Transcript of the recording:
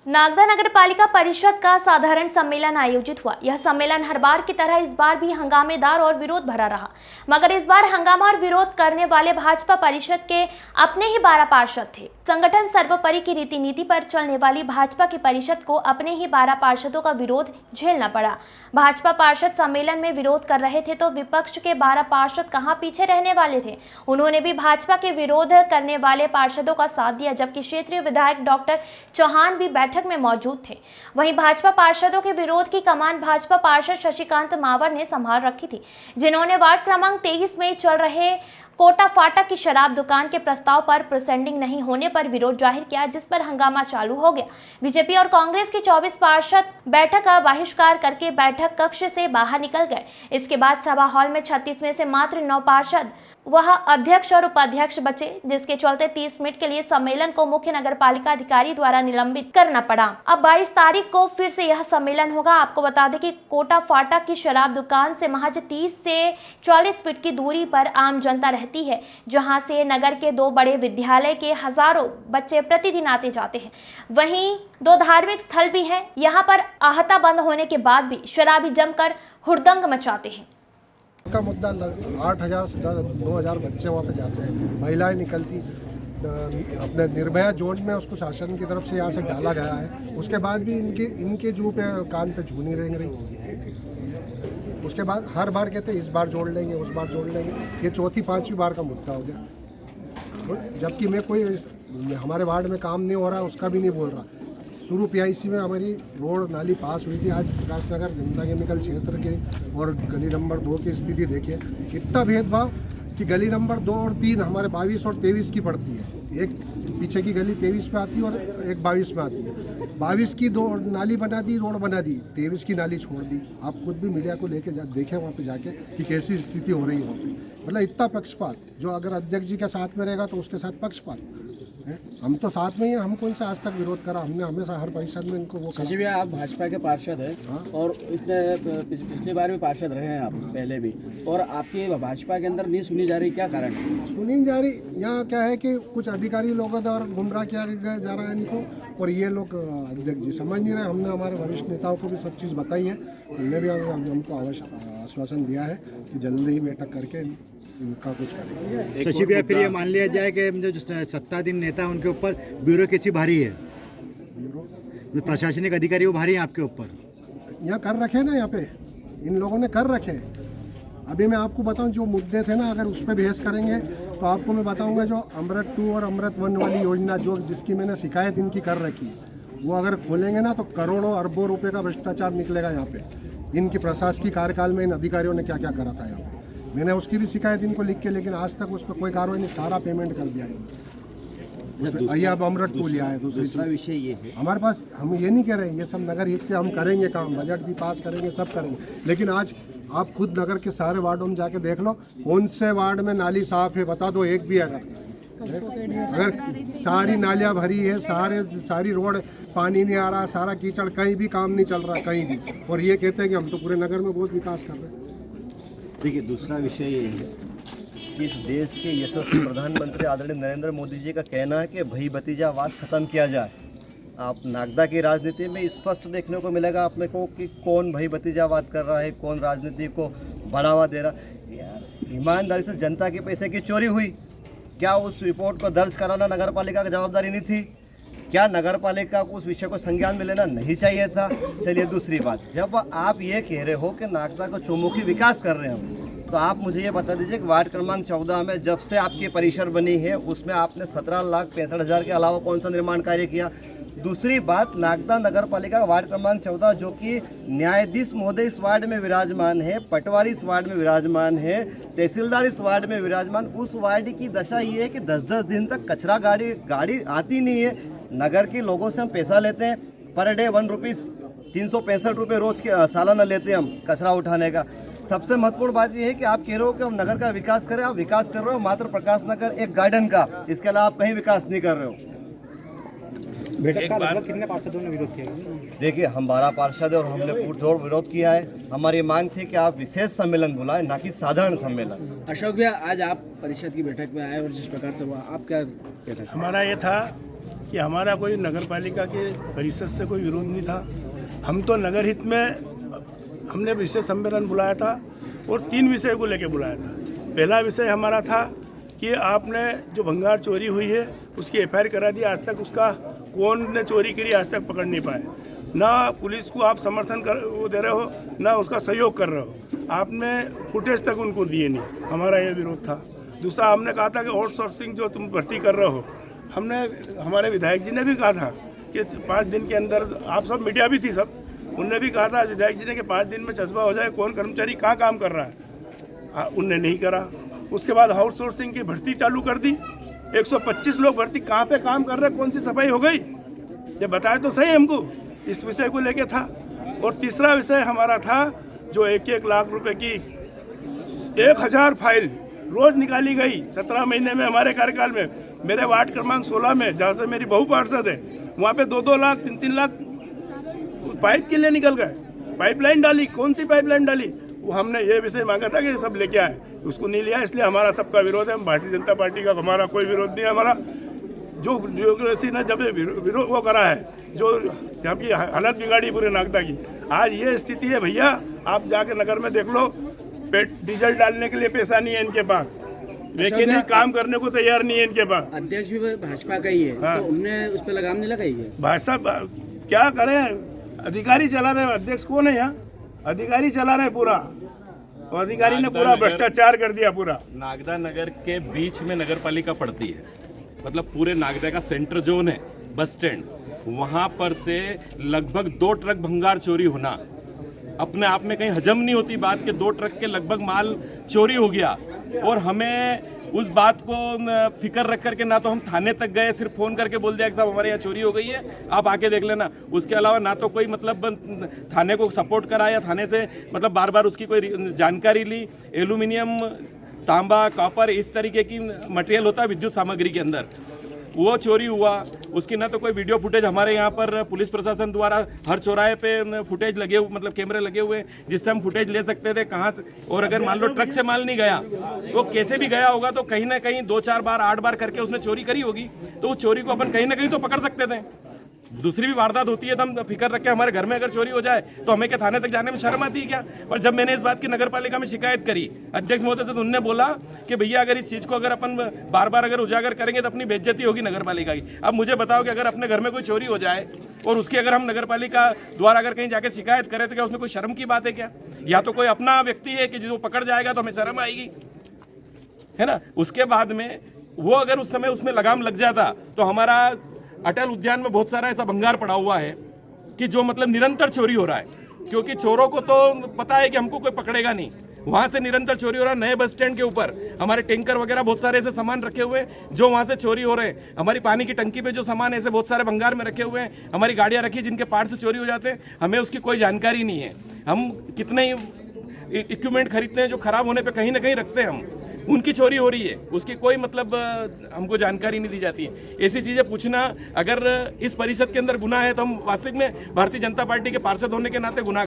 नागदा नगर पालिका परिषद का साधारण सम्मेलन आयोजित हुआ। यह सम्मेलन हर बार की तरह इस बार भी हंगामेदार और विरोध भरा रहा, मगर इस बार हंगामा और विरोध करने वाले भाजपा परिषद के अपने ही 12 पार्षद थे। संगठन सर्वोपरि की रीति नीति पर चलने वाली भाजपा की परिषद को अपने ही 12 पार्षदों का विरोध झेलना पड़ा। भाजपा पार्षद सम्मेलन में विरोध कर रहे थे तो विपक्ष के 12 पार्षद कहां पीछे रहने वाले थे। उन्होंने भी भाजपा के विरोध करने वाले पार्षदों का साथ दिया, जबकि क्षेत्रीय विधायक डॉक्टर चौहान भी बैठक में मौजूद थे। वहीं भाजपा पार्षदों के विरोध की कमान भाजपा पार्षद शशिकांत मावर ने संभाल रखी थी, जिन्होंने वार्ड क्रमांक 23 में चल रहे कोटा फाटक की शराब दुकान के प्रस्ताव पर प्रोसेडिंग नहीं होने पर विरोध जाहिर किया, जिस पर हंगामा चालू हो गया। बीजेपी और कांग्रेस के 24 पार्षद बैठक का बहिष्कार करके बैठक कक्ष से बाहर निकल गए। इसके बाद सभा हॉल में 36 में से मात्र 9 पार्षद वह अध्यक्ष और उपाध्यक्ष बचे, जिसके चलते 30 मिनट के लिए सम्मेलन को मुख्य नगर पालिका अधिकारी द्वारा निलंबित करना पड़ा। अब 22 तारीख को फिर से यह सम्मेलन होगा। आपको बता दें कि कोटा फाटक की शराब दुकान से महज 30 से 40 फीट की दूरी पर आम जनता रहती है, जहां से नगर के 2 बड़े विद्यालय के हजारों बच्चे प्रतिदिन आते जाते हैं। वहीं 2 धार्मिक स्थल भी हैं। यहाँ पर आहता बंद होने के बाद भी शराबी जमकर हुड़दंग मचाते हैं। का मुद्दा 8,000 से 9,000 बच्चे वहाँ पे जाते हैं, महिलाएं निकलती अपने निर्भया जोन में उसको शासन की तरफ से यहाँ से डाला गया है। उसके बाद भी इनके जू पे कान पे झूनी रेंग रही। उसके बाद हर बार कहते हैं इस बार जोड़ लेंगे, उस बार जोड़ लेंगे। ये चौथी 5वीं बार का मुद्दा हो गया, जबकि मैं कोई हमारे वार्ड में काम नहीं हो रहा उसका भी नहीं बोल रहा। शुरू PIC में हमारी रोड नाली पास हुई थी। आज प्रकाश नगर जनता केमिकल क्षेत्र के और गली नंबर 2 की स्थिति देखिए, इतना भेदभाव कि गली नंबर 2 और 3 हमारे 22 और 23 की पड़ती है। एक पीछे की गली 23 में आती है और एक 22 में आती है। 22 की 2 नाली बना दी, रोड बना दी, 23 की नाली छोड़ दी। आप खुद भी मीडिया को लेके देखें वहाँ पे जाके कि कैसी स्थिति हो रही है वहाँ पे। मतलब इतना पक्षपात, जो अगर अध्यक्ष जी के साथ में रहेगा तो उसके साथ पक्षपात है। हम तो साथ में ही, हम कौन से आज तक विरोध करा? हमने हमेशा हर परिषद में इनको वो कहा। जी भैया, आप भाजपा के पार्षद हैं। हाँ? और इतने पिछली बार भी पार्षद रहे हैं आप, पहले भी, और आपकी भाजपा के अंदर नहीं सुनी जा रही, क्या कारण है? सुनी जा रही यहाँ क्या है कि कुछ अधिकारी लोगों द्वारा गुमराह किया जा रहा है इनको, और ये लोग अध्यक्ष जी समझ नहीं रहे। हमने हमारे वरिष्ठ नेताओं को भी सब चीज़ बताई है। उन्होंने भी हमको आश्वासन दिया है कि जल्दी ही बैठक करके इनका कुछ करेंगे। शशि भैया, फिर ये मान लिया जाए कि जो सत्ताधीन नेता उनके ऊपर ब्यूरोक्रेसी भारी है, जो प्रशासनिक अधिकारी वो भारी है आपके ऊपर? यहाँ कर रखे ना, यहाँ पे इन लोगों ने कर रखे। अभी मैं आपको बताऊं जो मुद्दे थे ना, अगर उस पर बहस करेंगे तो आपको मैं बताऊंगा जो अमृत 2 और अमृत 1 वाली योजना जिसकी मैंने शिकायत इनकी कर रखी है, वो अगर खोलेंगे ना तो करोड़ों अरबों रुपए का भ्रष्टाचार निकलेगा यहाँ पे। इनकी प्रशासकीय कार्यकाल में इन अधिकारियों ने क्या क्या करा था यहाँ पे, मैंने उसकी भी शिकायत इनको लिख के, लेकिन आज तक उस पर कोई कार्रवाई नहीं। सारा पेमेंट कर दिया है। अब अमृत 2 लिया है। दूसरा विषय ये है, हमारे पास, हम ये नहीं कह रहे हैं ये सब नगर हित के हम करेंगे काम, बजट भी पास करेंगे, सब करेंगे, लेकिन आज आप खुद नगर के सारे वार्डों में जाके देख लो, कौन से वार्ड में नाली साफ है, बता दो एक भी। अगर सारी नालियाँ भरी है, सारी रोड पानी नहीं आ रहा, सारा कीचड़, कहीं भी काम नहीं चल रहा कहीं भी, और ये कहते हैं कि हम तो पूरे नगर में बहुत विकास कर रहे हैं। देखिए, दूसरा विषय ये है कि इस देश के यशस्वी प्रधानमंत्री आदरणीय नरेंद्र मोदी जी का कहना है कि भाई भतीजावाद खत्म किया जाए। आप नागदा की राजनीति में स्पष्ट देखने को मिलेगा अपने को कि कौन भाई भतीजावाद कर रहा है, कौन राजनीति को बढ़ावा दे रहा है। यार, ईमानदारी से जनता के पैसे की चोरी हुई, क्या उस रिपोर्ट को दर्ज कराना नगर पालिका की जवाबदारी नहीं थी? क्या नगर पालिका को उस विषय को संज्ञान में लेना नहीं चाहिए था? चलिए, दूसरी बात, जब आप ये कह रहे हो कि नागदा का चौमुखी विकास कर रहे हैं, तो आप मुझे ये बता दीजिए कि वार्ड क्रमांक 14 में जब से आपकी परिसर बनी है उसमें आपने 17,65,000 के अलावा कौन सा निर्माण कार्य किया? दूसरी बात, नागदा नगर पालिका का वार्ड क्रमांक 14 जो कि न्यायाधीश महोदय इस वार्ड में विराजमान है, पटवारी इस वार्ड में विराजमान है, तहसीलदार इस वार्ड में विराजमान, उस वार्ड की दशा ये है कि 10-10 दिन तक कचरा गाड़ी आती नहीं है। नगर के लोगों से हम पैसा लेते हैं, पर डे 1 रुपीज़, 365 रुपये रोज़ के सालाना लेते हैं हम कचरा उठाने का। सबसे महत्वपूर्ण बात यह है कि आप कह रहे हो कि हम नगर का विकास करें, आप विकास कर रहे हो मात्र प्रकाश नगर एक गार्डन का, इसके अलावा आप कहीं विकास नहीं कर रहे हो। कितने पार्षदों ने विरोध किया? देखिए, हम 12 पार्षद हैं और हमने पुरजोर विरोध किया है। हमारी मांग थी कि आप विशेष सम्मेलन बुलाएं, ना कि साधारण सम्मेलन। अशोक भैया, आज आप परिषद की बैठक में आए और जिस प्रकार से हुआ, आप क्या कहते हैं? हमारा ये था कि हमारा कोई नगर पालिका के परिषद से कोई विरोध नहीं था। हम तो नगर हित में हमने विशेष सम्मेलन बुलाया था और 3 विषय को लेकर बुलाया था। पहला विषय हमारा था कि आपने जो भंगार चोरी हुई है उसकी एफआईआर करा दी, आज तक उसका कौन ने चोरी करी आज तक पकड़ नहीं पाए। ना पुलिस को आप समर्थन दे रहे हो, ना उसका सहयोग कर रहे हो। आपने फुटेज तक उनको दिए नहीं, हमारा ये विरोध था। दूसरा हमने कहा था कि आउटसोर्सिंग जो तुम भर्ती कर रहे हो, हमने हमारे विधायक जी ने भी कहा था कि 5 दिन के अंदर, आप सब मीडिया भी थी सब, उनने भी कहा था विधायक जी ने कि 5 दिन में चस्पा हो जाए कौन कर्मचारी कहाँ काम कर रहा है। उनने नहीं करा। उसके बाद आउटसोर्सिंग की भर्ती चालू कर दी। 125 लोग भर्ती कहाँ पे काम कर रहे हैं, कौन सी सफाई हो गई, ये बताए तो सही हमको। इस विषय को लेके था। और तीसरा विषय हमारा था जो 1-1 लाख रुपए की 1000 फाइल रोज निकाली गई 17 महीने में हमारे कार्यकाल में। मेरे वार्ड क्रमांक 16 में, जहाँ से मेरी बहू पार्षद है, वहाँ पे 2-2 लाख 3-3 लाख पाइप के लिए निकल गए। पाइपलाइन डाली, कौन सी पाइपलाइन डाली, वो हमने ये विषय मांगा था कि सब लेके आए, उसको नहीं लिया। इसलिए हमारा सबका विरोध है। भारतीय जनता पार्टी का हमारा कोई विरोध नहीं है। हमारा जो ब्यूरोक्रेसी ने जब विरोध वो करा है, जो यहाँ की हालत बिगाड़ी पूरे नागदा की, आज ये स्थिति है भैया। आप जाके नगर में देख लो, डीजल डालने के लिए पैसा नहीं है इनके पास, लेकिन ये काम करने को तैयार नहीं है इनके पास। अध्यक्ष भी भाजपा का ही है। हाँ। तो उनने उस पर लगाम नहीं लगाई है। भाजपा क्या करें, अधिकारी चला रहे हैं। अध्यक्ष कौन है यहाँ, अधिकारी चला रहे पूरा, और अधिकारी ने पूरा भ्रष्टाचार कर दिया पूरा। नागदा नगर के बीच में नगर पालिका पड़ती है, मतलब पूरे नागदा का सेंटर जोन है, बस स्टैंड, वहां पर से लगभग 2 ट्रक भंगार चोरी होना अपने आप में कहीं हजम नहीं होती बात कि 2 ट्रक के लगभग माल चोरी हो गया। और हमें उस बात को फिक्र रख करके ना तो हम थाने तक गए, सिर्फ फ़ोन करके बोल दिया कि साहब हमारे यहाँ चोरी हो गई है, आप आके देख लेना। उसके अलावा ना तो कोई मतलब थाने को सपोर्ट करा या थाने से मतलब बार बार उसकी कोई जानकारी ली। एल्यूमिनियम, तांबा, कॉपर, इस तरीके की मटेरियल होता है विद्युत सामग्री के अंदर, वो चोरी हुआ। उसकी ना तो कोई वीडियो फुटेज, हमारे यहाँ पर पुलिस प्रशासन द्वारा हर चौराहे पे फुटेज लगे हुए, मतलब कैमरे लगे हुए हैं जिससे हम फुटेज ले सकते थे कहाँ से। और अगर मान लो ट्रक से माल नहीं गया तो कैसे भी गया होगा, तो कहीं ना कहीं 2-4 बार 8 बार करके उसने चोरी करी होगी, तो उस चोरी को अपन कहीं ना कहीं तो पकड़ सकते थे। दूसरी भी वारदात होती है तो हम फिक्र रख के, हमारे घर में अगर चोरी हो जाए तो हमें क्या थाने तक जाने में शर्म आती है क्या। पर जब मैंने इस बात की नगर पालिका में शिकायत करी अध्यक्ष महोदय से, तो उन्होंने बोला कि भैया अगर इस चीज़ को अगर अपन बार बार अगर उजागर करेंगे तो अपनी बेइज्जती होगी नगर पालिका की। अब मुझे बताओ कि अगर अपने घर में कोई चोरी हो जाए और उसकी अगर हम नगर पालिका द्वारा अगर कहीं जाके शिकायत करें तो क्या उसमें कोई शर्म की बात है क्या? या तो कोई अपना व्यक्ति है कि जो पकड़ जाएगा तो हमें शर्म आएगी, है ना। उसके बाद में वो अगर उस समय उसमें लगाम लग जाता तो हमारा अटल उद्यान में बहुत सारा ऐसा भंगार पड़ा हुआ है कि जो मतलब निरंतर चोरी हो रहा है, क्योंकि चोरों को तो पता है कि हमको कोई पकड़ेगा नहीं, वहाँ से निरंतर चोरी हो रहा है। नए बस स्टैंड के ऊपर हमारे टैंकर वगैरह बहुत सारे ऐसे सामान रखे हुए हैं जो वहाँ से चोरी हो रहे हैं। हमारी पानी की टंकी पे जो सामान ऐसे बहुत सारे भंगार में रखे हुए हैं। हमारी गाड़ियाँ रखी जिनके पार्ट से चोरी हो जाते हैं, हमें उसकी कोई जानकारी नहीं है। हम कितने ही इक्विपमेंट खरीदते हैं जो खराब होने पर कहीं ना कहीं रखते हैं हम, उनकी चोरी हो रही है, उसकी कोई मतलब हमको जानकारी नहीं दी जाती है। ऐसी चीज़ें पूछना, अगर इस परिषद के अंदर गुनाह है तो हम वास्तविक में भारतीय जनता पार्टी के पार्षद होने के नाते गुनाह